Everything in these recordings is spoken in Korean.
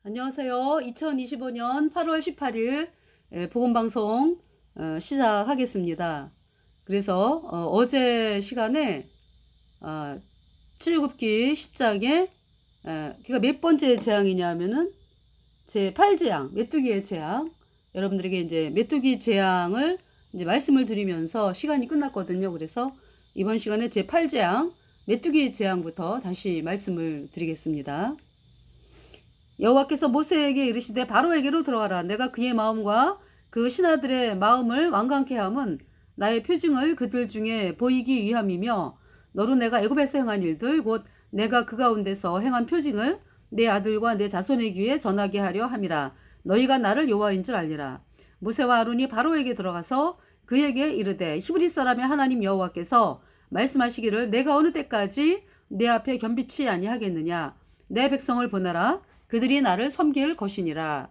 안녕하세요. 2025년 8월 18일 복음방송 시작하겠습니다. 그래서 어제 시간에 출애굽기 10장에 그러니까 몇 번째 재앙이냐면은 제8재앙 메뚜기의 재앙, 여러분들에게 이제 메뚜기 재앙을 이제 말씀을 드리면서 시간이 끝났거든요. 그래서 이번 시간에 제8재앙 메뚜기 재앙부터 다시 말씀을 드리겠습니다. 여호와께서 모세에게 이르시되 바로에게로 들어가라. 내가 그의 마음과 그 신하들의 마음을 완강케 함은 나의 표징을 그들 중에 보이기 위함이며 너로 내가 애굽에서 행한 일들 곧 내가 그 가운데서 행한 표징을 내 아들과 내 자손의 귀에 전하게 하려 함이라. 너희가 나를 여호와인 줄 알리라. 모세와 아론이 바로에게 들어가서 그에게 이르되 히브리 사람의 하나님 여호와께서 말씀하시기를 내가 어느 때까지 내 앞에 겸비치 아니하겠느냐. 내 백성을 보내라. 그들이 나를 섬길 것이니라.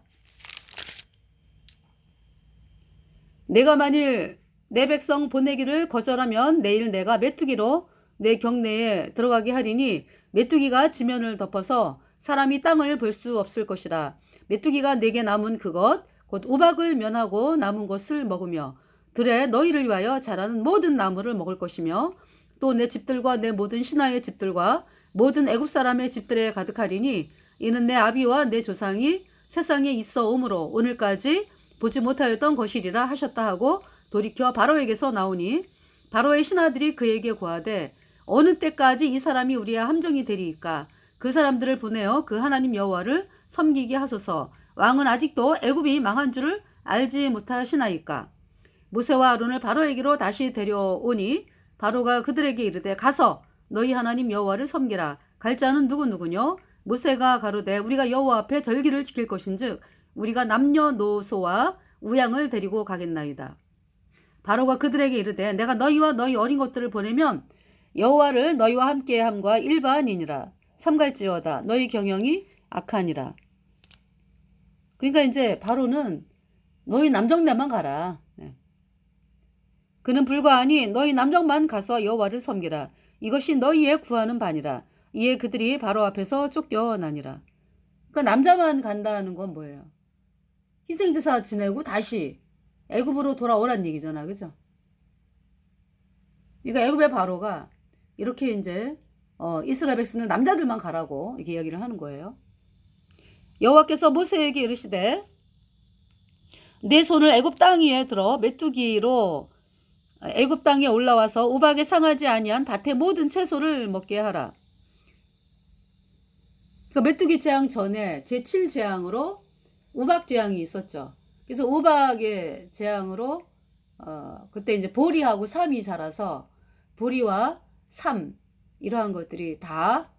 내가 만일 내 백성 보내기를 거절하면 내일 내가 메뚜기로 내 경내에 들어가게 하리니 메뚜기가 지면을 덮어서 사람이 땅을 볼 수 없을 것이라. 메뚜기가 내게 남은 그것 곧 우박을 면하고 남은 것을 먹으며 들에 너희를 위하여 자라는 모든 나무를 먹을 것이며 또 내 집들과 내 모든 신하의 집들과 모든 애굽 사람의 집들에 가득하리니 이는 내 아비와 내 조상이 세상에 있어 오므로 오늘까지 보지 못하였던 것이리라 하셨다 하고 돌이켜 바로에게서 나오니 바로의 신하들이 그에게 고하되 어느 때까지 이 사람이 우리의 함정이 되리이까. 그 사람들을 보내어 그 하나님 여호와를 섬기게 하소서. 왕은 아직도 애굽이 망한 줄을 알지 못하시나이까. 모세와 아론을 바로에게로 다시 데려오니 바로가 그들에게 이르되 가서 너희 하나님 여호와를 섬기라. 갈 자는 누구누구뇨? 모세가 가로되 우리가 여호와 앞에 절기를 지킬 것인즉 우리가 남녀노소와 우양을 데리고 가겠나이다. 바로가 그들에게 이르되 내가 너희와 너희 어린 것들을 보내면 여호와를 너희와 함께함과 일반이니라. 삼갈지어다 너희 경영이 악하니라. 그러니까 이제 바로는 너희 남정네만 가라. 그는 불과하니 너희 남정만 가서 여호와를 섬기라. 이것이 너희의 구하는 바니라. 이에 그들이 바로 앞에서 쫓겨나니라. 그러니까 남자만 간다는 건 뭐예요? 희생제사 지내고 다시 애굽으로 돌아오란 얘기잖아, 그죠? 그러니까 애굽의 바로가 이렇게 이제 이스라엘 백성을 남자들만 가라고 이렇게 이야기를 하는 거예요. 여호와께서 모세에게 이르시되 내 손을 애굽 땅 위에 들어 메뚜기로 애굽 땅에 올라와서 우박에 상하지 아니한 밭의 모든 채소를 먹게 하라. 그 메뚜기 재앙 전에 제7재앙으로 우박 재앙이 있었죠. 그래서 우박의 재앙으로 그때 이제 보리하고 삼이 자라서 보리와 삼 이러한 것들이 다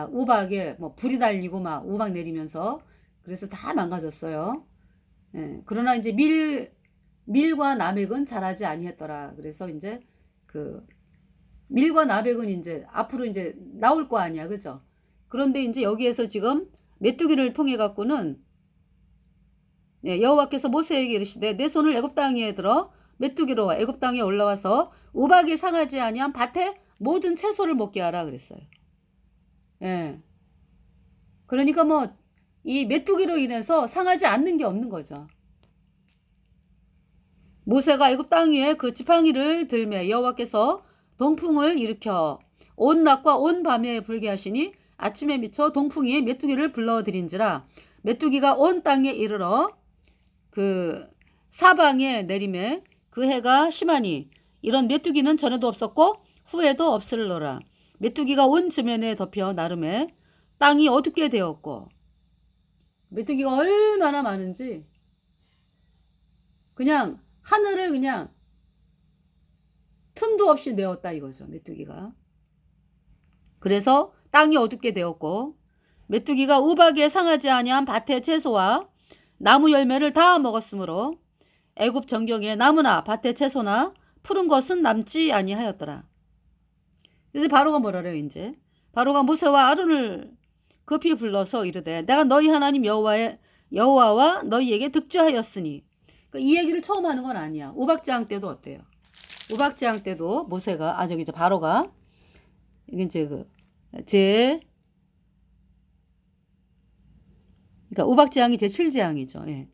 우박에 뭐 불이 달리고 막 우박 내리면서 그래서 다 망가졌어요. 예, 그러나 이제 밀과 나백은 자라지 아니했더라. 그래서 이제 그 밀과 나백은 이제 앞으로 이제 나올 거 아니야, 그죠? 그런데 이제 여기에서 지금 메뚜기를 통해 갖고는 여호와께서 모세에게 이르시되 내 손을 애굽 땅에 들어 메뚜기로 애굽 땅에 올라와서 우박이 상하지 아니한 밭에 모든 채소를 먹게 하라 그랬어요. 예. 그러니까 뭐 이 메뚜기로 인해서 상하지 않는 게 없는 거죠. 모세가 애굽 땅 위에 그 지팡이를 들매 여호와께서 동풍을 일으켜 온 낮과 온 밤에 불게 하시니 아침에 미쳐 동풍이 메뚜기를 불러들인지라. 메뚜기가 온 땅에 이르러 그 사방에 내림에 그 해가 심하니 이런 메뚜기는 전에도 없었고 후에도 없을러라. 메뚜기가 온 지면에 덮여 나름에 땅이 어둡게 되었고 메뚜기가 얼마나 많은지 그냥 하늘을 그냥 틈도 없이 메웠다 이거죠. 메뚜기가. 그래서 땅이 어둡게 되었고 메뚜기가 우박에 상하지 아니한 밭의 채소와 나무 열매를 다 먹었으므로 애굽 전경에 나무나 밭의 채소나 푸른 것은 남지 아니하였더라. 이제 바로가 뭐라래요 이제. 바로가 모세와 아론을 급히 불러서 이르되 내가 너희 하나님 여호와와 너희에게 득죄하였으니. 그러니까 이 얘기를 처음 하는 건 아니야. 우박재앙 때도 어때요? 우박재앙 때도 모세가 저기 이제 바로가 이게 이제 제 그러니까 우박재앙이 제7재앙이죠. 예.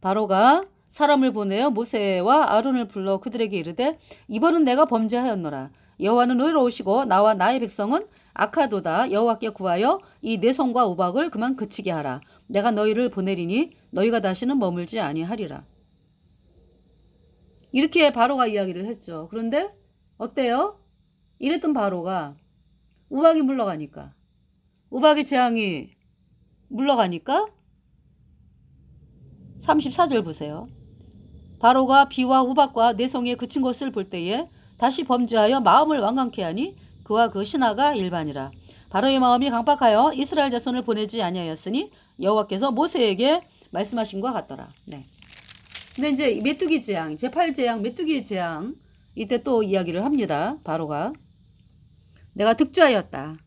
바로가 사람을 보내어 모세와 아론을 불러 그들에게 이르되 이번은 내가 범죄하였노라. 여호와는 의로우시고 나와 나의 백성은 악하도다. 여호와께 구하여 이 내송과 우박을 그만 그치게 하라. 내가 너희를 보내리니 너희가 다시는 머물지 아니하리라. 이렇게 바로가 이야기를 했죠. 그런데 어때요? 이랬던 바로가 우박이 물러가니까, 우박의 재앙이 물러가니까 34절 보세요. 바로가 비와 우박과 내성에 그친 것을 볼 때에 다시 범죄하여 마음을 완강케 하니 그와 그 신하가 일반이라. 바로의 마음이 강팍하여 이스라엘 자손을 보내지 아니하였으니 여호와께서 모세에게 말씀하신 것 같더라. 네. 근데 이제 메뚜기 재앙, 제8재앙 메뚜기 재앙, 이때 또 이야기를 합니다. 바로가 내가 득죄하였다.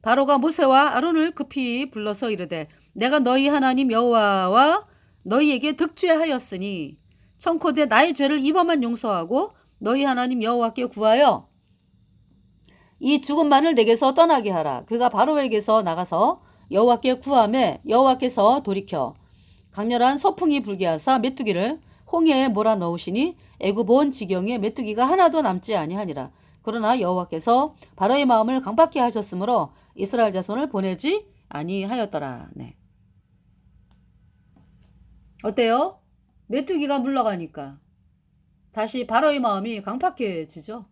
바로가 모세와 아론을 급히 불러서 이르되 내가 너희 하나님 여호와와 너희에게 득죄하였으니 청코대 나의 죄를 이번만 용서하고 너희 하나님 여호와께 구하여 이 죽음만을 내게서 떠나게 하라. 그가 바로에게서 나가서 여호와께 구하매 여호와께서 돌이켜 강렬한 서풍이 불게 하사 메뚜기를 홍해에 몰아넣으시니 애굽 온 지경에 메뚜기가 하나도 남지 아니하니라. 그러나 여호와께서 바로의 마음을 강팍케 하셨으므로 이스라엘 자손을 보내지 아니하였더라. 네. 어때요? 메뚜기가 물러가니까 다시 바로의 마음이 강팍해지죠.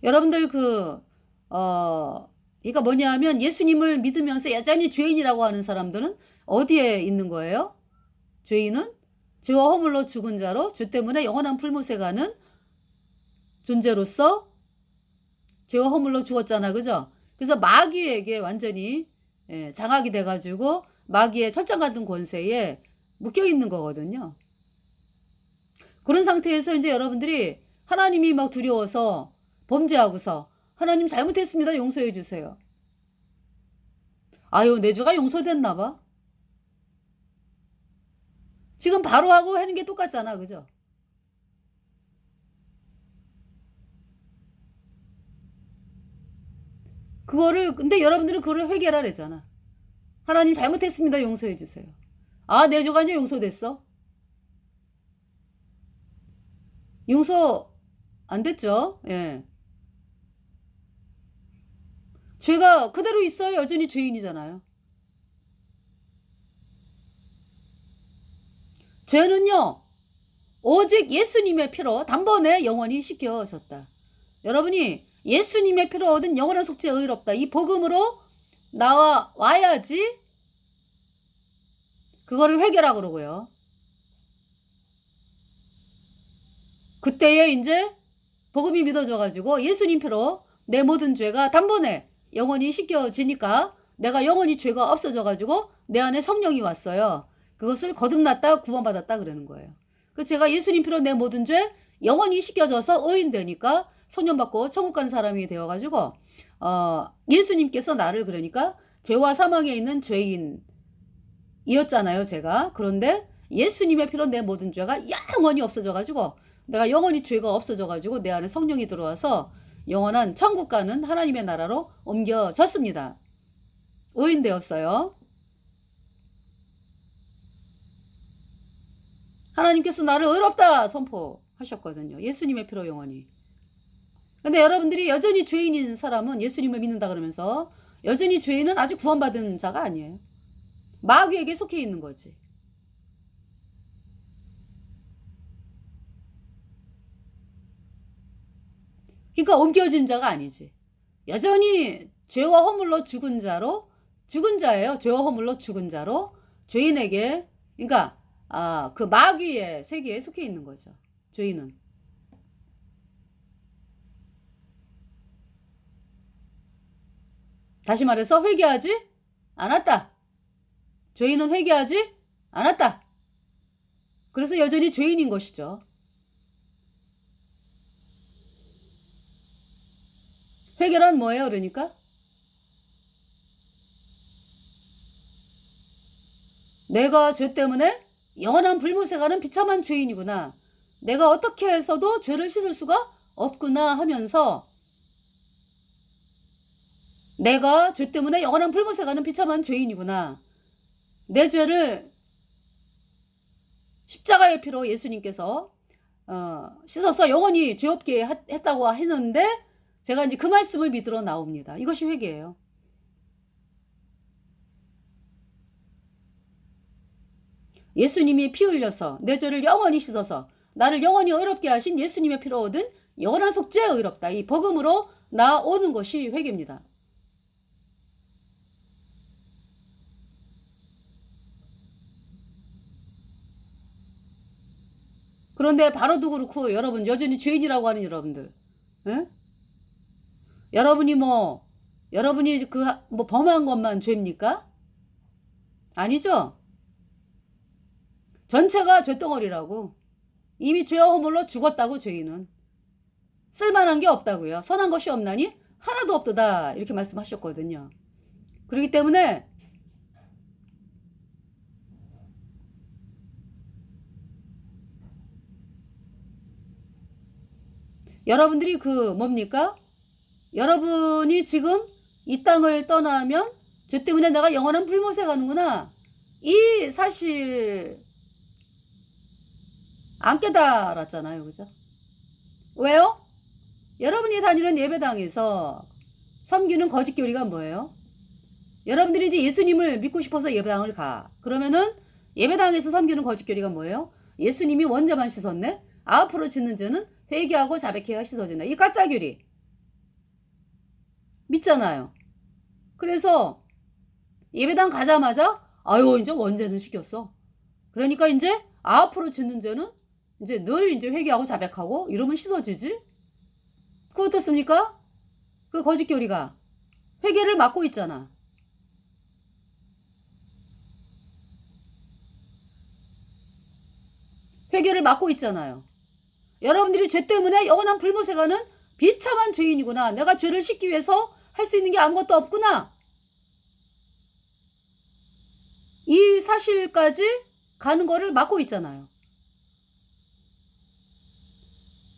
여러분들 그러니까 뭐냐면 예수님을 믿으면서 여전히 죄인이라고 하는 사람들은 어디에 있는 거예요? 죄인은 죄와 허물로 죽은 자로 죄 때문에 영원한 풀무새 가는 존재로서 죄와 허물로 죽었잖아. 그죠? 그래서 마귀에게 완전히 장악이 돼가지고 마귀의 철장 같은 권세에 묶여있는 거거든요. 그런 상태에서 이제 여러분들이 하나님이 막 두려워서 범죄하고서 하나님 잘못했습니다. 용서해 주세요. 아유, 내 죄가 용서됐나 봐. 지금 바로 하고 하는 게 똑같잖아. 그죠? 근데 여러분들은 그거를 회개하래잖아. 하나님 잘못했습니다. 용서해 주세요. 아, 내 죄가 이제 용서됐어? 용서 안 됐죠? 예. 죄가 그대로 있어요. 여전히 죄인이잖아요. 죄는요, 오직 예수님의 피로 단번에 영원히 씻겨졌다. 여러분이 예수님의 피로 얻은 영원한 속죄 의롭다. 이 복음으로 와야지 그거를 회개라고 그러고요. 그때에 이제 복음이 믿어져가지고 예수님 피로 내 모든 죄가 단번에 영원히 씻겨지니까 내가 영원히 죄가 없어져가지고 내 안에 성령이 왔어요. 그것을 거듭났다 구원받았다 그러는 거예요. 그 제가 예수님 피로 내 모든 죄 영원히 씻겨져서 의인 되니까 소년받고 천국 가는 사람이 되어가지고 예수님께서 나를 그러니까 죄와 사망에 있는 죄인이었잖아요. 제가. 그런데 예수님의 피로 내 모든 죄가 영원히 없어져가지고 내가 영원히 죄가 없어져가지고 내 안에 성령이 들어와서 영원한 천국 가는 하나님의 나라로 옮겨졌습니다. 의인 되었어요. 하나님께서 나를 의롭다 선포하셨거든요. 예수님의 피로 영원히. 근데 여러분들이 여전히 죄인인 사람은 예수님을 믿는다 그러면서 여전히 죄인은 아직 구원받은 자가 아니에요. 마귀에게 속해 있는 거지. 그러니까 옮겨진 자가 아니지. 여전히 죄와 허물로 죽은 자예요. 죄와 허물로 죽은 자로 죄인에게 그러니까 그 마귀의 세계에 속해 있는 거죠. 죄인은. 다시 말해서 회개하지 않았다. 죄인은 회개하지 않았다. 그래서 여전히 죄인인 것이죠. 회개란 뭐예요? 그러니까 내가 죄 때문에 영원한 불못에 가는 비참한 죄인이구나. 내가 어떻게 해서도 죄를 씻을 수가 없구나 하면서 내가 죄 때문에 영원한 불못에 가는 비참한 죄인이구나. 내 죄를 십자가의 피로 예수님께서 씻어서 영원히 죄 없게 했다고 했는데 제가 이제 그 말씀을 믿으러 나옵니다. 이것이 회개예요. 예수님이 피 흘려서 내 죄를 영원히 씻어서 나를 영원히 의롭게 하신 예수님의 피로 얻은 영원한 속죄에 의롭다. 이 복음으로 나오는 것이 회개입니다. 그런데 바로도 그렇고 여러분 여전히 죄인이라고 하는 여러분들, 에? 여러분이 그 뭐 범한 것만 죄입니까? 아니죠? 전체가 죄덩어리라고. 이미 죄와 허물로 죽었다고. 죄인은 쓸만한 게 없다고요. 선한 것이 없나니 하나도 없도다 이렇게 말씀하셨거든요. 그렇기 때문에 여러분들이 그 뭡니까? 여러분이 지금 이 땅을 떠나면 죄 때문에 내가 영원한 불못에 가는구나. 이 사실 안 깨달았잖아요. 그죠? 왜요? 여러분이 다니는 예배당에서 섬기는 거짓교리가 뭐예요? 여러분들이 이제 예수님을 믿고 싶어서 예배당을 가. 그러면은 예배당에서 섬기는 거짓교리가 뭐예요? 예수님이 원죄만 씻었네? 앞으로 짓는 죄는 회개하고 자백해야 씻어지네. 이 가짜교리. 믿잖아요. 그래서 예배당 가자마자 아유 이제 원죄는 시켰어. 그러니까 이제 앞으로 짓는 죄는 이제 늘 이제 회개하고 자백하고 이러면 씻어지지? 그거 어떻습니까? 그 거짓교리가 회개를 막고 있잖아. 회개를 막고 있잖아요. 여러분들이 죄 때문에 영원한 불못에 가는 비참한 죄인이구나. 내가 죄를 씻기 위해서 할 수 있는 게 아무것도 없구나. 이 사실까지 가는 거를 막고 있잖아요.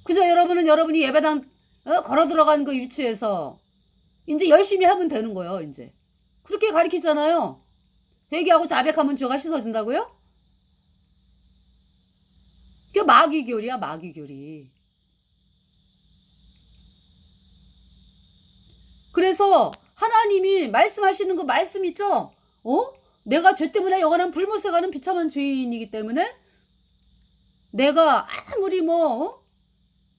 그래서 여러분은 여러분이 예배당 걸어 들어가는 그 위치에서 이제 열심히 하면 되는 거예요. 이제 그렇게 가르치잖아요. 회개하고 자백하면 죄가 씻어진다고요? 그게 마귀교리야. 마귀교리. 그래서 하나님이 말씀하시는 그 말씀 있죠? 내가 죄 때문에 영원한 불못에 가는 비참한 죄인이기 때문에 내가 아무리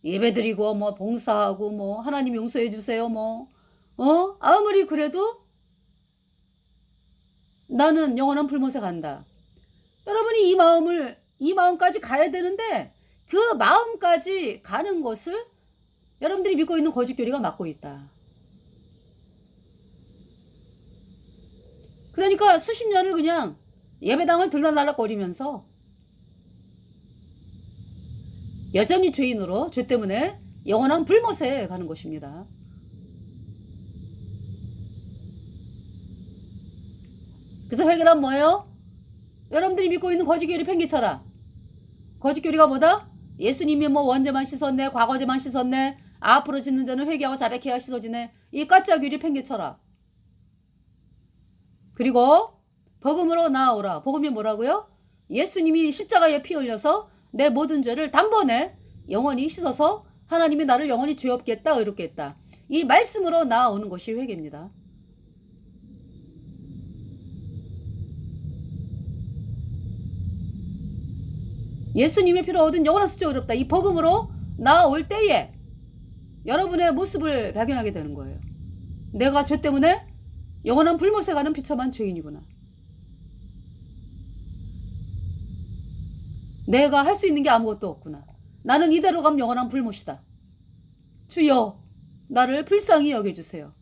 예배드리고 봉사하고 하나님 용서해 주세요 아무리 그래도 나는 영원한 불못에 간다. 여러분이 이 마음까지 가야 되는데 그 마음까지 가는 것을 여러분들이 믿고 있는 거짓교리가 막고 있다. 그러니까 수십 년을 그냥 예배당을 들락날락거리면서 여전히 죄인으로 죄 때문에 영원한 불못에 가는 것입니다. 그래서 회개란 뭐예요? 여러분들이 믿고 있는 거짓교리 팽개쳐라. 거짓교리가 뭐다? 예수님이 원죄만 씻었네, 과거죄만 씻었네, 앞으로 짓는 자는 회개하고 자백해야 씻어지네. 이 가짜교리 팽개쳐라. 그리고 복음으로 나아오라. 복음이 뭐라고요? 예수님이 십자가에 피 흘려서 내 모든 죄를 단번에 영원히 씻어서 하나님이 나를 영원히 죄 없게 했다, 의롭게 했다. 이 말씀으로 나아오는 것이 회개입니다. 예수님의 피로 얻은 영원한 속죄 의롭다. 이 복음으로 나아올 때에 여러분의 모습을 발견하게 되는 거예요. 내가 죄 때문에 영원한 불못에 가는 비참한 죄인이구나. 내가 할 수 있는 게 아무것도 없구나. 나는 이대로 가면 영원한 불못이다. 주여 나를 불쌍히 여겨주세요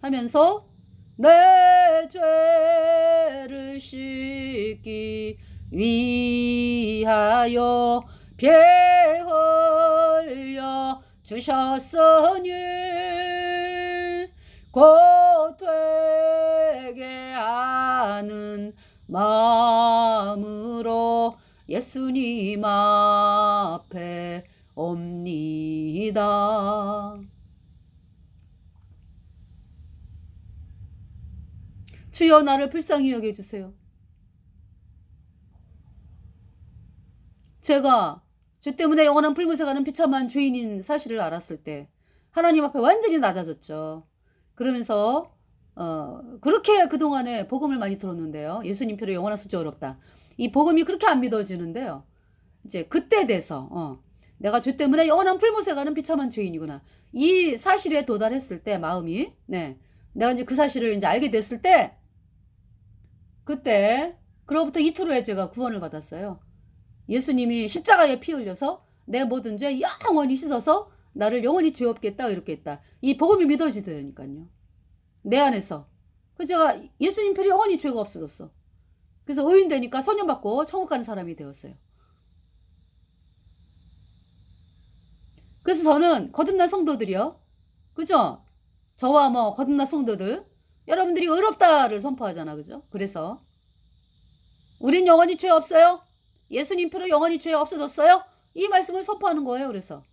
하면서 내 죄를 씻기 위하여 피 흘려 주셨으니 곧 되게 하는 마음으로 예수님 앞에 옵니다. 주여 나를 불쌍히 여겨주세요. 제가 죄 때문에 영원한 불못에 가는 비참한 죄인인 사실을 알았을 때 하나님 앞에 완전히 낮아졌죠. 그러면서 그렇게 그동안에 복음을 많이 들었는데요. 예수님 표로 영원한 수적을 없다. 이 복음이 그렇게 안 믿어지는데요. 이제 그때 돼서 내가 죄 때문에 영원한 불못에 가는 비참한 죄인이구나. 이 사실에 도달했을 때 마음이 내가 이제 그 사실을 이제 알게 됐을 때 그때 그로부터 이틀 후에 제가 구원을 받았어요. 예수님이 십자가에 피 흘려서 내 모든 죄 영원히 씻어서 나를 영원히 죄 없게 했다 이렇게 했다. 이 복음이 믿어지더라니까요. 내 안에서. 그래서 제가 예수님 표로 영원히 죄가 없어졌어. 그래서 의인 되니까 선녀 받고 천국 가는 사람이 되었어요. 그래서 저는 거듭난 성도들이요. 그죠? 저와 뭐 거듭난 성도들 여러분들이 의롭다를 선포하잖아. 그죠? 그래서 우린 영원히 죄 없어요. 예수님 표로 영원히 죄 없어졌어요. 이 말씀을 선포하는 거예요. 그래서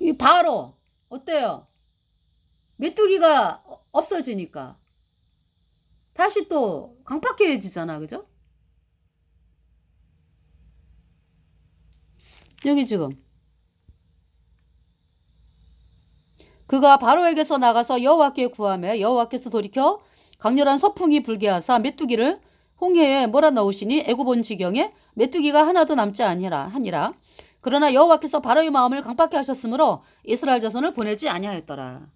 이 바로 어때요? 메뚜기가 없어지니까 다시 또 강팍해지잖아. 그죠? 여기 지금 그가 바로에게서 나가서 여호와께 구하매 여호와께서 돌이켜 강렬한 서풍이 불게 하사 메뚜기를 홍해에 몰아넣으시니 애굽 온 지경에 메뚜기가 하나도 남지 아니하니라. 그러나 여호와께서 바로의 마음을 강팍해 하셨으므로 이스라엘 자손을 보내지 아니하였더라.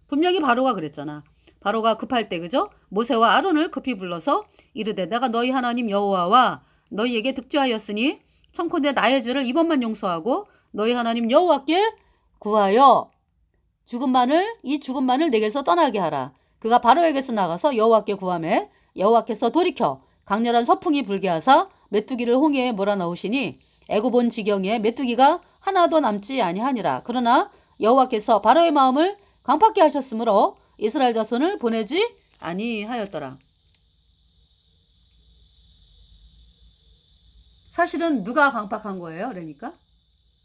분명히 바로가 그랬잖아. 바로가 급할 때 그죠? 모세와 아론을 급히 불러서 이르되 내가 너희 하나님 여호와와 너희에게 득죄하였으니 청컨대 나의 죄를 이번만 용서하고 너희 하나님 여호와께 구하여 이 죽음만을 내게서 떠나게 하라. 그가 바로에게서 나가서 여호와께 구하매 여호와께서 돌이켜 강렬한 서풍이 불게 하사 메뚜기를 홍해에 몰아넣으시니 애굽 온 지경에 메뚜기가 하나도 남지 아니하니라. 그러나 여호와께서 바로의 마음을 강팍게 하셨으므로 이스라엘 자손을 보내지 아니하였더라. 사실은 누가 강팍한 거예요? 그러니까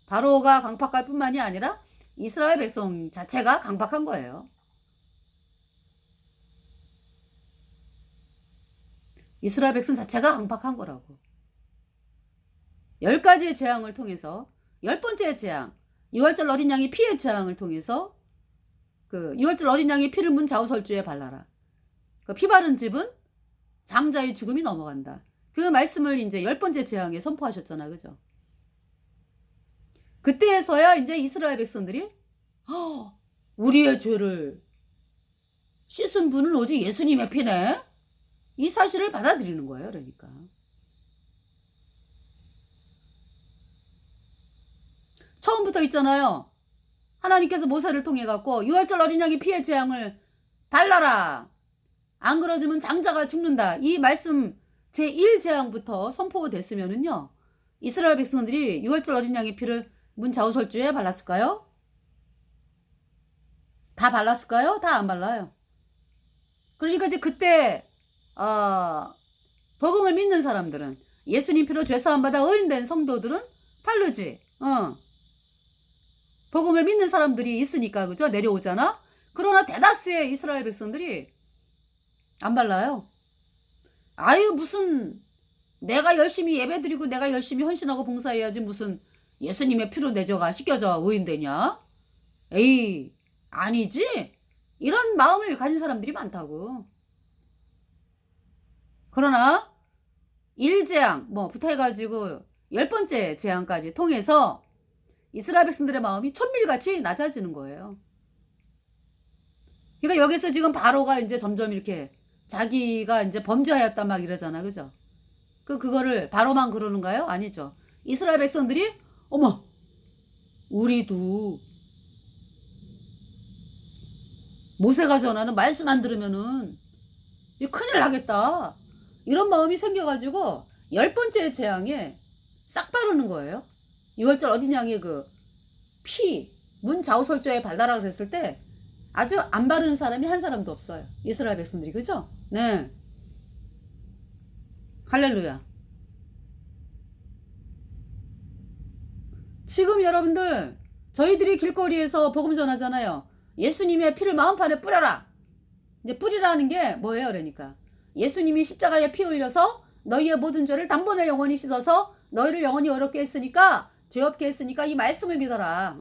바로가 강팍할 뿐만이 아니라 이스라엘 백성 자체가 강팍한 거예요. 이스라엘 백성 자체가 강팍한 거라고. 10가지의 재앙을 통해서 10번째 재앙, 6월절 어린 양의 피의 재앙을 통해서 그 6월절 어린 양의 피를 문 좌우설주에 발라라. 그 피 바른 집은 장자의 죽음이 넘어간다. 그 말씀을 이제 10번째 재앙에 선포하셨잖아. 그죠? 그때에서야 이제 이스라엘 백성들이 우리의 죄를 씻은 분은 오직 예수님의 피네. 이 사실을 받아들이는 거예요. 그러니까. 처음부터 있잖아요. 하나님께서 모세를 통해 갖고 6월절 어린 양의 피의 재앙을 발라라. 안 그러지면 장자가 죽는다. 이 말씀 제1재앙부터 선포됐으면은요. 이스라엘 백성들이 6월절 어린 양의 피를 문 좌우설주에 발랐을까요? 다 발랐을까요? 다 안 발라요. 그러니까 이제 그때 복음을 믿는 사람들은 예수님 피로 죄사함 받아 의인된 성도들은 바르지. 복음을 믿는 사람들이 있으니까 그죠? 내려오잖아. 그러나 대다수의 이스라엘 백성들이 안 발라요. 아유 무슨 내가 열심히 예배드리고 내가 열심히 헌신하고 봉사해야지 무슨 예수님의 피로 내 죄가 씻겨져 의인되냐? 에이 아니지? 이런 마음을 가진 사람들이 많다고. 그러나 1재앙 부터 해가지고 10번째 재앙까지 통해서 이스라엘 백성들의 마음이 천밀같이 낮아지는 거예요. 그러니까 여기서 지금 바로가 이제 점점 이렇게 자기가 이제 범죄하였다 막 이러잖아. 그죠? 그거를 바로만 그러는가요? 아니죠. 이스라엘 백성들이 어머 우리도 모세가 전하는 말씀 안 들으면은 큰일 나겠다. 이런 마음이 생겨가지고 10번째 재앙에 싹 바르는 거예요. 6월절 어린 양의 그 피, 문 좌우설주에 발라라 그랬을 때 아주 안 바르는 사람이 한 사람도 없어요. 이스라엘 백성들이. 그죠? 네. 할렐루야. 지금 여러분들 저희들이 길거리에서 복음 전하잖아요. 예수님의 피를 마음판에 뿌려라. 이제 뿌리라는 게 뭐예요? 그러니까 예수님이 십자가에 피 흘려서 너희의 모든 죄를 단번에 영원히 씻어서 너희를 영원히 어렵게 했으니까 죄 없게 했으니까 이 말씀을 믿어라.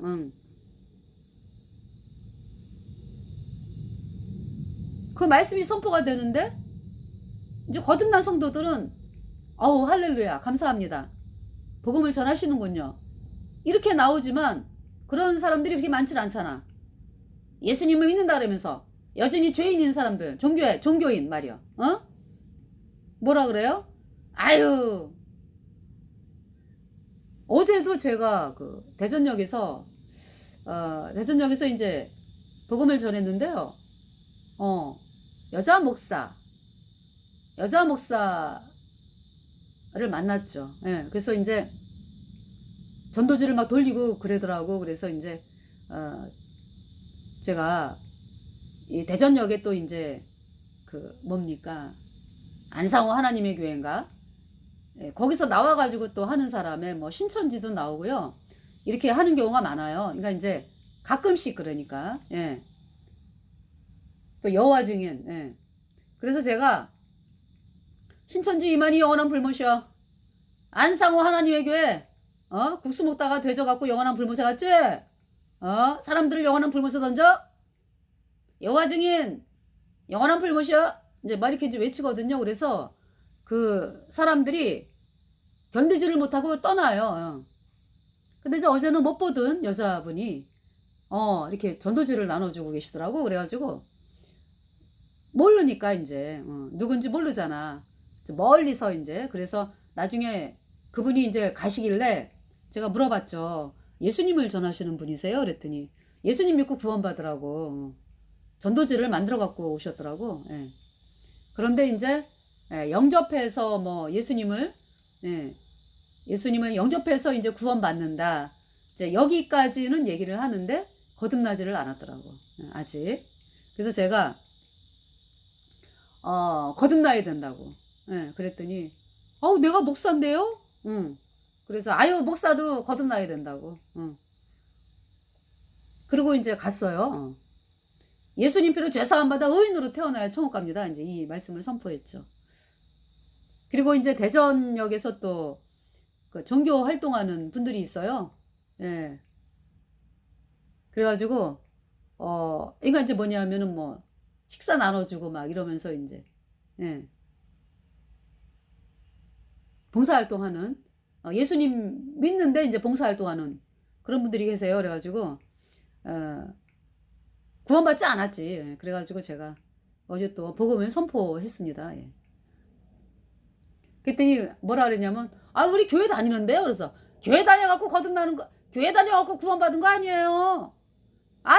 그 말씀이 선포가 되는데 이제 거듭난 성도들은 어우 할렐루야 감사합니다. 복음을 전하시는군요. 이렇게 나오지만 그런 사람들이 그렇게 많지 않잖아. 예수님을 믿는다 그러면서 여전히 죄인인 사람들, 종교인 말이야. 뭐라 그래요? 아유. 어제도 제가 그 대전역에서 이제 복음을 전했는데요. 여자 목사를 만났죠. 예, 그래서 이제 전도지를 막 돌리고 그러더라고. 그래서 이제 제가 이 대전역에 또 이제 그 뭡니까 안상호 하나님의 교회인가 예, 거기서 나와가지고 또 하는 사람의 뭐 신천지도 나오고요. 이렇게 하는 경우가 많아요. 그러니까 이제 가끔씩 그러니까 예. 또 여호와 증인 예. 그래서 제가 신천지 이만희 영원한 불못이여 안상호 하나님의 교회 국수 먹다가 되져갖고 영원한 불못에 갔지? 사람들을 영원한 불못에 던져? 여호와 증인 영원한 불못이여 이제 막 이렇게 이제 외치거든요. 그래서 그 사람들이 견디지를 못하고 떠나요. 근데 이제 어제는 못 보던 여자분이 이렇게 전도지를 나눠주고 계시더라고. 그래가지고 모르니까 이제 누군지 모르잖아. 멀리서 이제 그래서 나중에 그분이 이제 가시길래 제가 물어봤죠. 예수님을 전하시는 분이세요? 그랬더니 예수님 믿고 구원받으라고 전도지를 만들어 갖고 오셨더라고. 예. 그런데 이제 영접해서 뭐 예수님을 영접해서 이제 구원받는다. 이제 여기까지는 얘기를 하는데 거듭나지를 않았더라고. 아직. 그래서 제가 거듭나야 된다고. 그랬더니 내가 목사인데요? 그래서 아유 목사도 거듭나야 된다고. 그리고 이제 갔어요. 예수님 피로 죄사함 받아 의인으로 태어나야 천국 갑니다. 이제 이 말씀을 선포했죠. 그리고 이제 대전역에서 또 그 종교 활동하는 분들이 있어요. 예. 그래가지고 이거 이제 뭐냐면은 뭐 식사 나눠주고 막 이러면서 이제 봉사활동하는 예수님 믿는데 이제 봉사활동하는 그런 분들이 계세요. 그래가지고 구원받지 않았지. 그래가지고 제가 어제 또 복음을 선포했습니다. 예. 그랬더니 뭐라 그랬냐면 우리 교회 다니는데요. 그래서 교회 다녀갖고 거듭나는 거 교회 다녀갖고 구원받은 거 아니에요.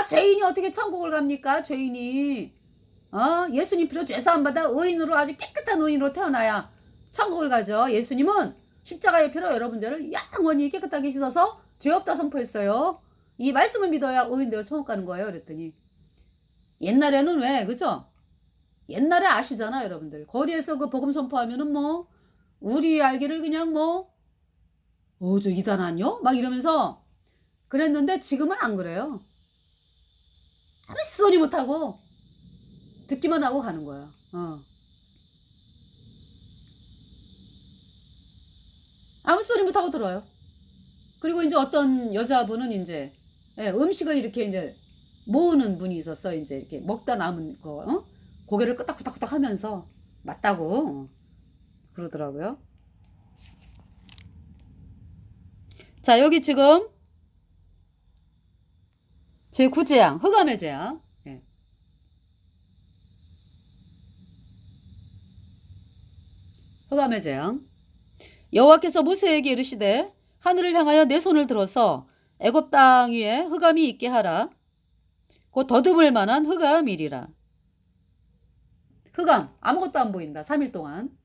죄인이 어떻게 천국을 갑니까? 죄인이 예수님 피로 죄사함 받아 의인으로 아주 깨끗한 의인으로 태어나야 천국을 가죠. 예수님은 십자가의 피로 여러분 죄를 영원히 깨끗하게 씻어서 죄 없다 선포했어요. 이 말씀을 믿어야 의인 되어 천국 가는 거예요. 그랬더니 옛날에는 왜 그죠? 옛날에 아시잖아 여러분들. 거리에서 그 복음 선포하면은 뭐 우리 알기를 그냥 뭐 저 이단 아니요? 막 이러면서 그랬는데 지금은 안 그래요. 아무 소리 못하고 듣기만 하고 가는 거야. 아무 소리 못하고 들어요. 그리고 이제 어떤 여자분은 이제 음식을 이렇게 이제 모으는 분이 있었어. 이제 이렇게 먹다 남은 거 고개를 끄덕끄덕 하면서 맞다고 그러더라고요. 자 여기 지금 제9재앙 흑암의 재앙. 흑암의 재앙. 여호와께서 모세에게 이르시되 하늘을 향하여 내 손을 들어서 애굽 땅 위에 흑암이 있게 하라. 곧 더듬을 만한 흑암이리라. 흑암 아무것도 안 보인다. 3일 동안.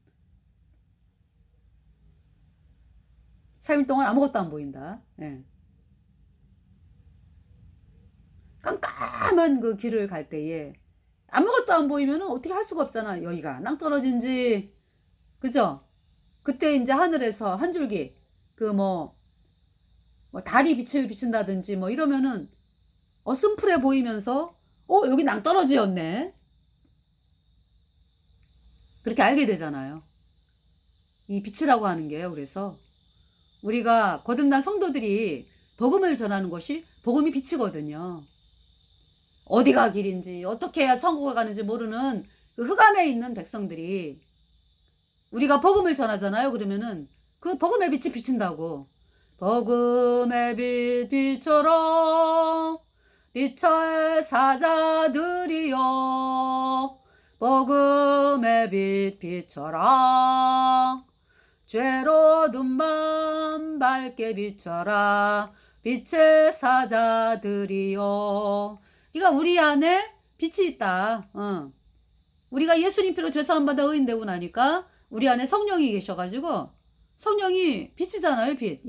3일 동안 아무것도 안 보인다. 깜깜한 그 길을 갈 때에 아무것도 안 보이면 어떻게 할 수가 없잖아. 여기가 낭떠러진지 그죠? 그때 이제 하늘에서 한 줄기 그 뭐 뭐 달이 빛을 비춘다든지 뭐 이러면은 심플해 보이면서 여기 낭떠러지였네. 그렇게 알게 되잖아요. 이 빛이라고 하는 게요. 그래서 우리가 거듭난 성도들이 복음을 전하는 것이 복음이 빛이거든요. 어디가 길인지 어떻게 해야 천국을 가는지 모르는 그 흑암에 있는 백성들이 우리가 복음을 전하잖아요. 그러면은 그 복음의 빛이 비친다고. 복음의 빛 비춰라 빛의 사자들이여 복음의 빛 비춰라 죄로 눈만 밝게 비춰라 빛의 사자들이여. 그러니까 우리 안에 빛이 있다. 우리가 예수님 피로 죄사함 받아 의인되고 나니까 우리 안에 성령이 계셔가지고 성령이 빛이잖아요. 빛.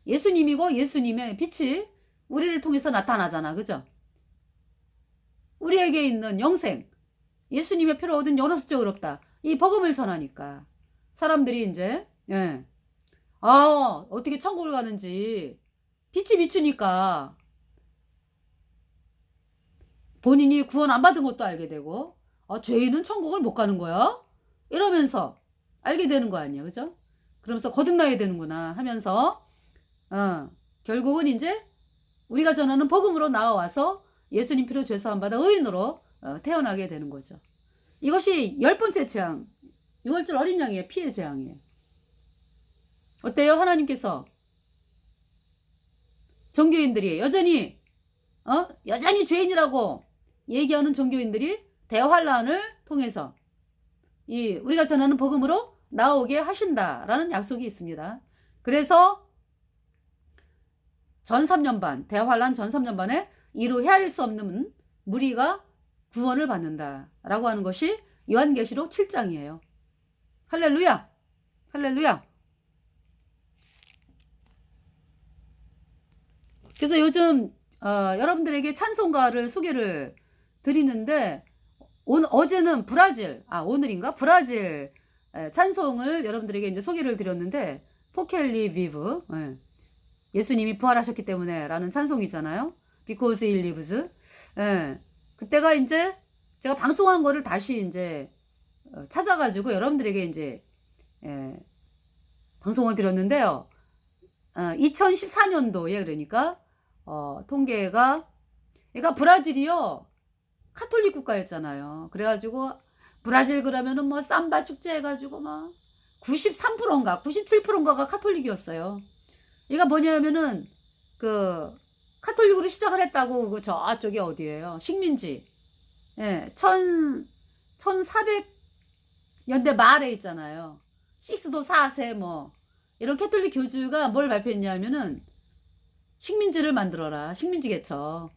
예수님이고 예수님의 빛이 우리를 통해서 나타나잖아. 그죠? 우리에게 있는 영생, 예수님의 피로 얻은 여러 숫적을 없다. 이 복음을 전하니까 사람들이 이제 어떻게 천국을 가는지 빛이 비추니까 본인이 구원 안 받은 것도 알게 되고 죄인은 천국을 못 가는 거야? 이러면서 알게 되는 거 아니야. 그죠? 그러면서 거듭나야 되는구나 하면서 결국은 이제 우리가 전하는 복음으로 나와서 예수님 피로 죄사함 받아 의인으로 태어나게 되는 거죠. 이것이 10번째 재앙, 6월절 어린 양의 피의 재앙이에요. 어때요? 하나님께서 종교인들이 여전히 죄인이라고 얘기하는 종교인들이 대환란을 통해서 우리가 전하는 복음으로 나오게 하신다라는 약속이 있습니다. 그래서 전 3년반, 대환란 전 3년반에 이루 헤아릴 수 없는 무리가 구원을 받는다라고 하는 것이 요한계시록 7장이에요. 할렐루야! 할렐루야! 그래서 요즘 여러분들에게 찬송가를 소개를 드리는데 어제는 브라질, 오늘인가? 브라질 찬송을 여러분들에게 이제 소개를 드렸는데 포켈리 비브, 예수님이 부활하셨기 때문에 라는 찬송이잖아요. Because he lives. 그때가 이제 제가 방송한 거를 다시 이제 찾아가지고 여러분들에게 이제 방송을 드렸는데요. 2014년도에 그러니까 통계가 그러니까 브라질이요 카톨릭 국가였잖아요. 그래가지고 브라질 그러면은 뭐 삼바 축제 해가지고 막 93%인가 97%인가가 카톨릭이었어요. 얘가 뭐냐면은 그 카톨릭으로 시작을 했다고 그 저쪽이 어디예요? 식민지. 1400년대 말에 있잖아요. 식스도 4세 뭐 이런 캐톨릭 교주가 뭘 발표했냐면은 식민지를 만들어라. 식민지 개척.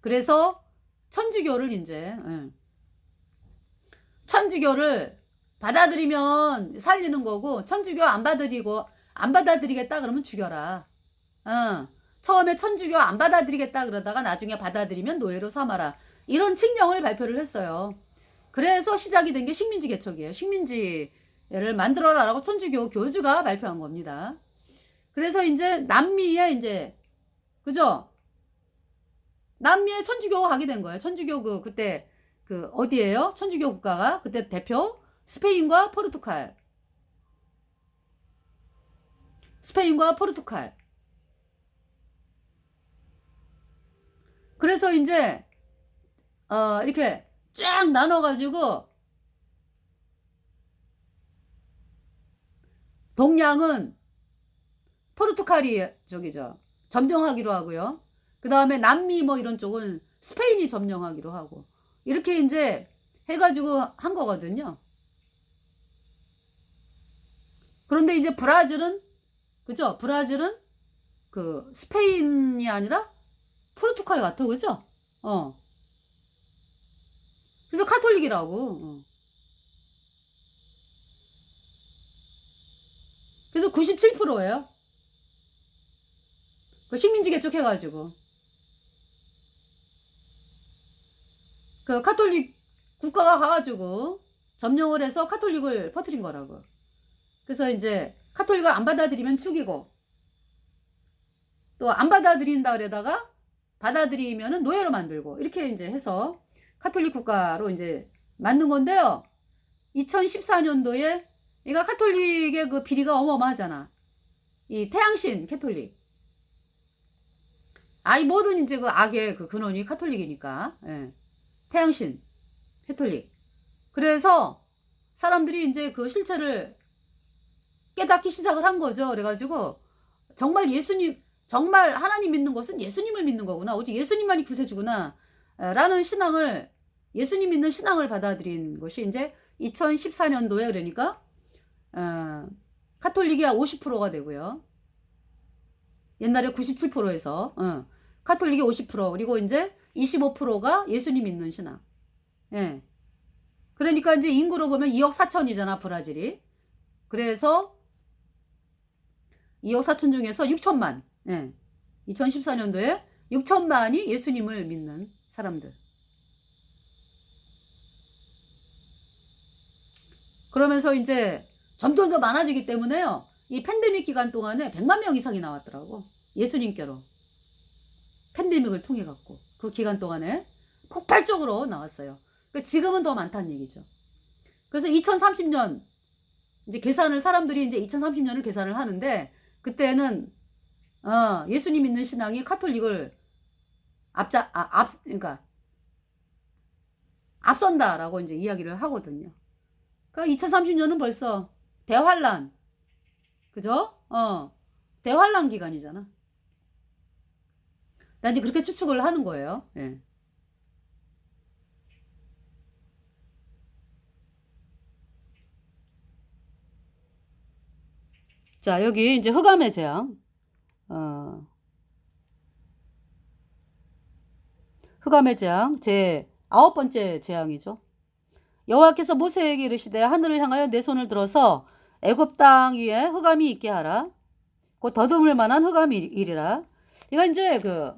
그래서 천주교를 이제 천주교를 받아들이면 살리는 거고 천주교 안 받아들이겠다 그러면 죽여라. 처음에 천주교 안 받아들이겠다 그러다가 나중에 받아들이면 노예로 삼아라. 이런 칙령을 발표를 했어요. 그래서 시작이 된 게 식민지 개척이에요. 식민지를 만들어라라고 천주교 교주가 발표한 겁니다. 그래서 이제 남미에 이제 그죠? 남미에 천주교가 가게 된 거예요. 천주교 그때 어디예요? 천주교 국가가 그때 대표 스페인과 포르투갈. 그래서 이제 이렇게 쫙 나눠가지고 동양은 포르투갈이 저기죠 점령하기로 하고요. 그 다음에 남미 뭐 이런 쪽은 스페인이 점령하기로 하고 이렇게 이제 해가지고 한 거거든요. 그런데 이제 브라질은 그죠? 브라질은 그 스페인이 아니라 포르투갈 같아, 그죠? 그래서 카톨릭이라고. 그래서 97%예요. 그 식민지 개척해가지고. 그 카톨릭 국가가 가가지고 점령을 해서 카톨릭을 퍼뜨린 거라고. 그래서 이제 카톨릭을 안 받아들이면 죽이고 또 안 받아들인다 그러다가 받아들이면은 노예로 만들고 이렇게 이제 해서 카톨릭 국가로 이제 만든 건데요. 2014년도에 이가 카톨릭의 그 비리가 어마어마하잖아. 이 태양신 캐톨릭. 이 모든 이제 그 악의 그 근원이 카톨릭이니까. 예. 태양신 캐톨릭. 그래서 사람들이 이제 그 실체를 깨닫기 시작을 한 거죠. 그래가지고 정말 정말 하나님 믿는 것은 예수님을 믿는 거구나. 오직 예수님만이 구세주구나. 라는 신앙을, 예수님 믿는 신앙을 받아들인 것이 이제 2014년도에 그러니까 카톨릭이 50%가 되고요. 옛날에 97%에서 카톨릭이 50% 그리고 이제 25%가 예수님 믿는 신앙. 예. 그러니까 이제 인구로 보면 2억 4천이잖아 브라질이. 그래서 2억 4천 중에서 6천만. 예. 2014년도에 6천만이 예수님을 믿는 사람들. 그러면서 이제 점점 더 많아지기 때문에요. 이 팬데믹 기간 동안에 100만 명 이상이 나왔더라고. 예수님께로. 팬데믹을 통해 갖고 그 기간 동안에 폭발적으로 나왔어요. 그러니까 지금은 더 많다는 얘기죠. 그래서 2030년 이제 계산을 사람들이 이제 2030년을 계산을 하는데 그때는 예수님 믿는 신앙이 카톨릭을 그러니까 앞선다라고 이제 이야기를 하거든요. 그러니까 2030년은 벌써 대환란, 그죠? 대환란 기간이잖아. 난 이제 그렇게 추측을 하는 거예요. 예. 자, 여기 이제 흑암의 재앙. 흑암의 재앙 제 9번째 재앙이죠. 여호와께서 모세에게 이르시되 하늘을 향하여 내 손을 들어서 애굽 땅 위에 흑암이 있게 하라. 곧 더듬을 만한 흑암이리라. 이거 이제 그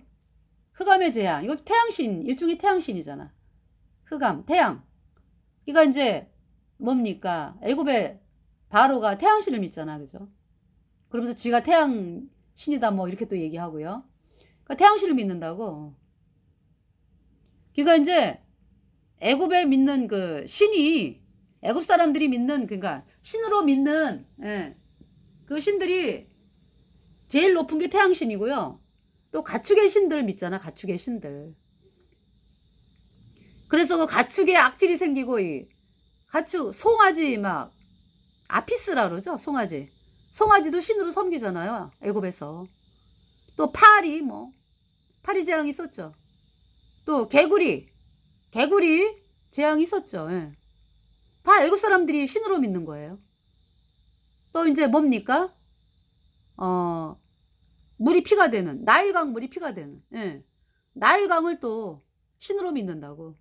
흑암의 재앙. 이거 태양신, 일종의 태양신이잖아. 흑암, 태양. 이거 이제 뭡니까? 애굽의 바로가 태양신을 믿잖아. 그죠? 그러면서 지가 태양신이다 뭐 이렇게 또 얘기하고요. 그러니까 태양신을 믿는다고. 그러니까 이제 애굽에 믿는 그 신이 애굽 사람들이 믿는 그러니까 신으로 믿는 그 신들이 제일 높은 게 태양신이고요. 또 가축의 신들 믿잖아. 가축의 신들. 그래서 그 가축에 악질이 생기고 이 가축 송아지 막 아피스라 그러죠. 송아지. 송아지도 신으로 섬기잖아요. 애굽에서. 또 파리 뭐 파리 재앙이 있었죠. 또 개구리 재앙이 있었죠. 예. 다 애굽 사람들이 신으로 믿는 거예요. 또 이제 뭡니까? 물이 피가 되는 나일강 물이 피가 되는 나일강을 또 신으로 믿는다고.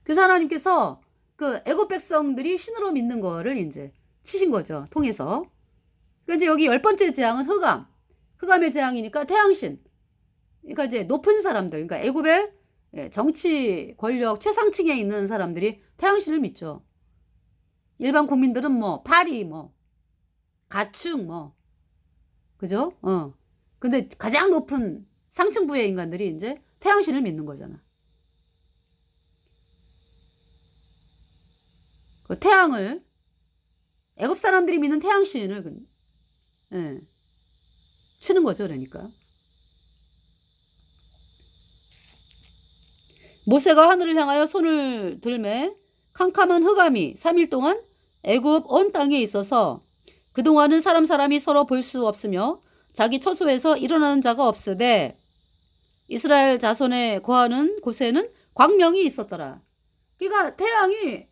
그래서 하나님께서 그 애굽 백성들이 신으로 믿는 거를 이제 치신 거죠. 통해서. 그러니까 이제 여기 10번째 재앙은 흑암의 재앙이니까 태양신. 그러니까 이제 높은 사람들, 그러니까 애굽의 정치 권력 최상층에 있는 사람들이 태양신을 믿죠. 일반 국민들은 뭐 파리 뭐 가축 뭐 그죠? 근데 가장 높은 상층부의 인간들이 이제 태양신을 믿는 거잖아. 그 태양을 애굽 사람들이 믿는 태양신을 치는 거죠. 그러니까 모세가 하늘을 향하여 손을 들매 캄캄한 흑암이 3일 동안 애굽 온 땅에 있어서 그동안은 사람이 서로 볼 수 없으며 자기 처소에서 일어나는 자가 없으되 이스라엘 자손에 거하는 곳에는 광명이 있었더라. 그러니까 태양이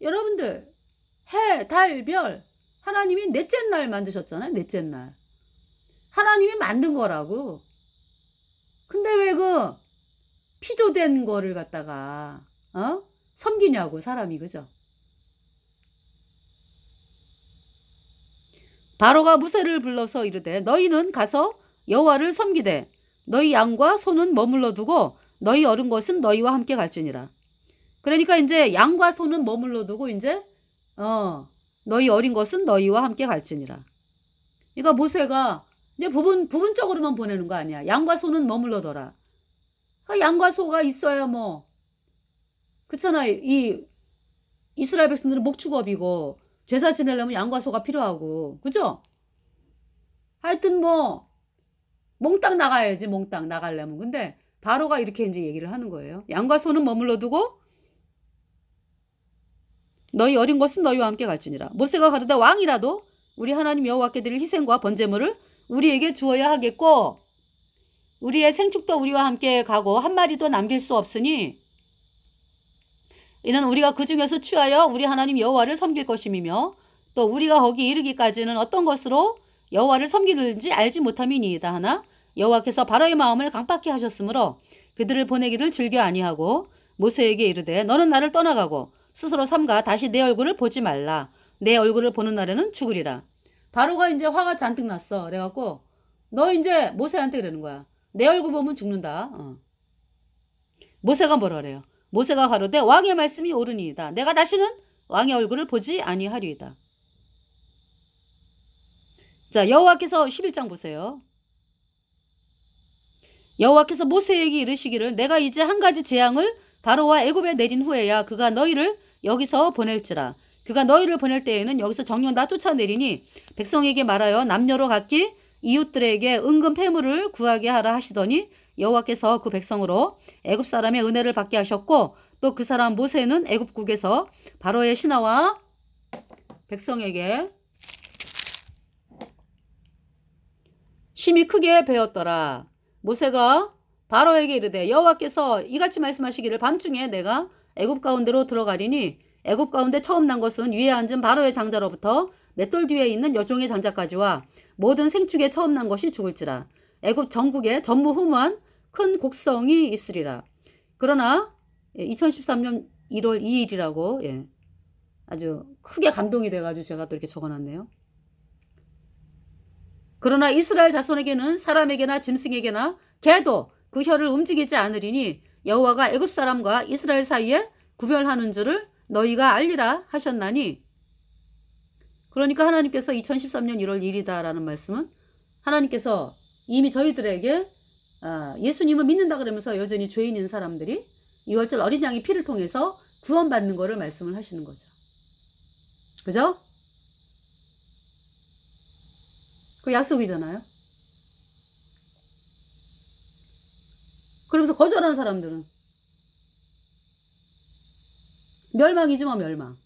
여러분들 해, 달, 별 하나님이 넷째 날 만드셨잖아요. 넷째 날. 하나님이 만든 거라고. 근데 왜 그 피조된 거를 갖다가 섬기냐고 사람이. 그죠? 바로가 무세를 불러서 이르되 너희는 가서 여호와를 섬기되 너희 양과 소는 머물러 두고 너희 어른 것은 너희와 함께 갈지니라. 그러니까 이제 양과 소는 머물러 두고 이제 너희 어린 것은 너희와 함께 갈지니라. 그러니까 모세가 이제 부분적으로만 보내는 거 아니야. 양과 소는 머물러둬라. 양과 소가 있어야 뭐 그렇잖아. 이 이스라엘 백성들은 목축업이고 제사 지내려면 양과 소가 필요하고 그죠? 하여튼 뭐 몽땅 나가야지. 몽땅 나가려면. 근데 바로가 이렇게 이제 얘기를 하는 거예요. 양과 소는 머물러두고 너희 어린 것은 너희와 함께 갈지니라. 모세가 가르되 왕이라도 우리 하나님 여호와께 드릴 희생과 번제물을 우리에게 주어야 하겠고 우리의 생축도 우리와 함께 가고 한 마리도 남길 수 없으니 이는 우리가 그 중에서 취하여 우리 하나님 여호와를 섬길 것임이며 또 우리가 거기 이르기까지는 어떤 것으로 여호와를 섬기는지 알지 못함이니이다 하나 여호와께서 바로의 마음을 강팍케 하셨으므로 그들을 보내기를 즐겨 아니하고 모세에게 이르되 너는 나를 떠나가고 스스로 삼가 다시 내 얼굴을 보지 말라. 내 얼굴을 보는 날에는 죽으리라. 바로가 이제 화가 잔뜩 났어. 그래갖고 너 이제 모세한테 그러는 거야. 내 얼굴 보면 죽는다. 모세가 뭐라 그래요? 모세가 가로되 왕의 말씀이 옳으니이다. 내가 다시는 왕의 얼굴을 보지 아니하리이다. 자, 여호와께서 11장 보세요. 여호와께서 모세에게 이르시기를 내가 이제 한 가지 재앙을 바로와 애굽에 내린 후에야 그가 너희를 여기서 보낼지라. 그가 너희를 보낼 때에는 여기서 정령 다 쫓아내리니 백성에게 말하여 남녀로 각기 이웃들에게 은금 패물을 구하게 하라 하시더니 여호와께서 그 백성으로 애굽 사람의 은혜를 받게 하셨고 또 그 사람 모세는 애굽국에서 바로의 신하와 백성에게 심히 크게 배웠더라. 모세가 바로에게 이르되 여호와께서 이같이 말씀하시기를 밤중에 내가 애굽 가운데로 들어가리니 애굽 가운데 처음 난 것은 위에 앉은 바로의 장자로부터 맷돌 뒤에 있는 여종의 장자까지와 모든 생축에 처음 난 것이 죽을지라. 애굽 전국에 전무후무한 큰 곡성이 있으리라. 그러나 2013년 1월 2일이라고 아주 크게 감동이 돼가지고 제가 또 이렇게 적어놨네요. 그러나 이스라엘 자손에게는 사람에게나 짐승에게나 개도 그 혀를 움직이지 않으리니 여호와가 애굽 사람과 이스라엘 사이에 구별하는 줄을 너희가 알리라 하셨나니 그러니까 하나님께서 2013년 1월 1일이다라는 말씀은 하나님께서 이미 저희들에게 예수님을 믿는다 그러면서 여전히 죄인인 사람들이 유월절 어린 양의 피를 통해서 구원받는 거를 말씀을 하시는 거죠. 그죠? 그 약속이잖아요. 그러면서 거절하는 사람들은 멸망이지 뭐 멸망.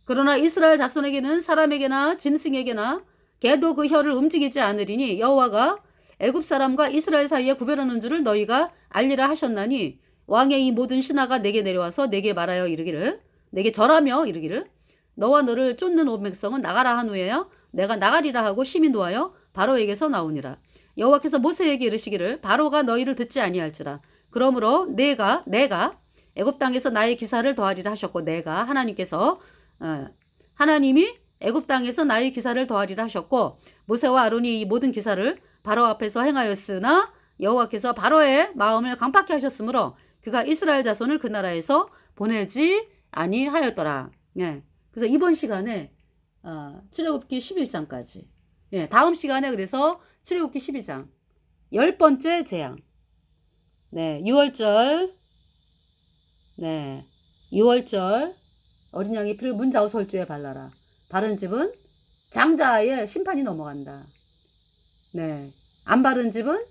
그러나 이스라엘 자손에게는 사람에게나 짐승에게나 개도 그 혀를 움직이지 않으리니 여호와가 애굽 사람과 이스라엘 사이에 구별하는 줄을 너희가 알리라 하셨나니 왕의 이 모든 신하가 내게 내려와서 내게 말하여 이르기를 내게 절하며 이르기를 너와 너를 쫓는 온 백성은 나가라 한 후에야 내가 나가리라 하고 심히 노하여 바로에게서 나오니라. 여호와께서 모세에게 이르시기를 바로가 너희를 듣지 아니할지라. 그러므로 내가 애굽 땅에서 나의 기사를 더하리라 하셨고 내가 하나님이 애굽 땅에서 나의 기사를 더하리라 하셨고 모세와 아론이 이 모든 기사를 바로 앞에서 행하였으나 여호와께서 바로의 마음을 강팍케 하셨으므로 그가 이스라엘 자손을 그 나라에서 보내지 아니하였더라. 그래서 이번 시간에 출애굽기 11장까지 다음 시간에 그래서 출애굽기 12장 10번째 재앙 6월절 6월절 어린 양의 피를 문좌우 설주에 발라라. 바른 집은 장자의 심판이 넘어간다. 안 바른 집은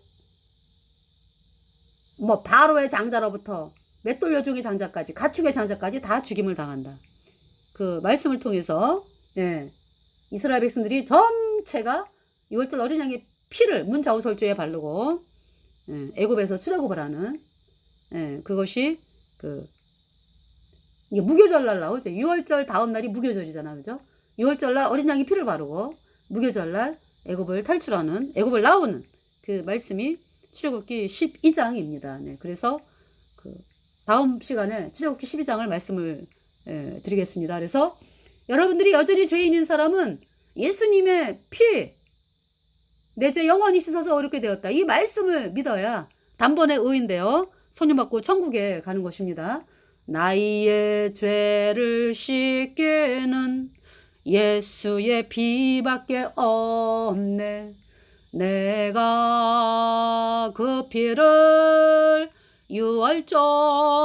뭐 바로의 장자로부터 맷돌 여종의 장자까지 가축의 장자까지 다 죽임을 당한다. 그 말씀을 통해서 이스라엘 백성들이 전체가 6월절 어린 양의 피를 문좌우 설주에 바르고 애굽에서 출애굽을 하는 그것이 이게 무교절날 나오죠. 6월절 다음 날이 무교절이잖아, 그죠? 6월절날 어린 양이 피를 바르고 무교절날 애굽을 탈출하는 애굽을 나오는 그 말씀이 출애굽기 12장입니다. 그래서 다음 시간에 출애굽기 12장을 말씀을 드리겠습니다. 그래서 여러분들이 여전히 죄인인 사람은 예수님의 피, 내 죄 영원히 씻어서 어렵게 되었다. 이 말씀을 믿어야 단번에 의인되어 소녀받고 천국에 가는 것입니다. 나의 죄를 씻게는 예수의 피밖에 없네. 내가 그 피를 6월절